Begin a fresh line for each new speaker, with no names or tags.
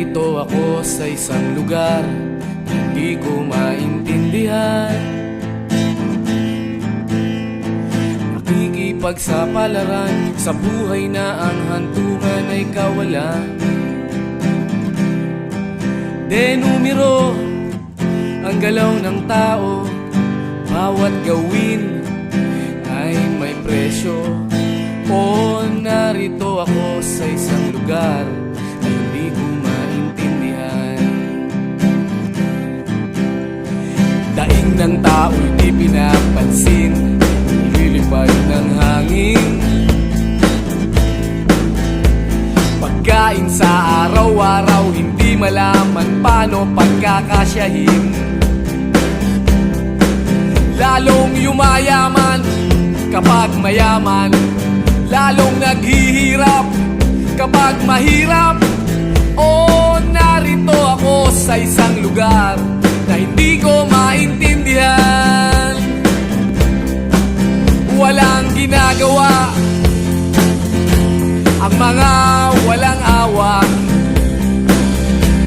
Narito ako sa isang lugar hindi ko maintindihan. Nakikipagsapalaran sa buhay na ang hantungan ay kawalan. Denumero ang galaw ng tao, bawat gawin ay may presyo. O narito ako sa isang lugar na hindi ko maintindihan. Daing ng tao'y di pinapansin, nililipad ng hangin. Pagkain sa araw-araw, hindi malaman paano pagkakasyahin. Lalong yumayaman kapag mayaman, lalong naghihirap kapag mahirap. O narito ako sa isang lugar na hindi ko maintindihan. Walang ginagawa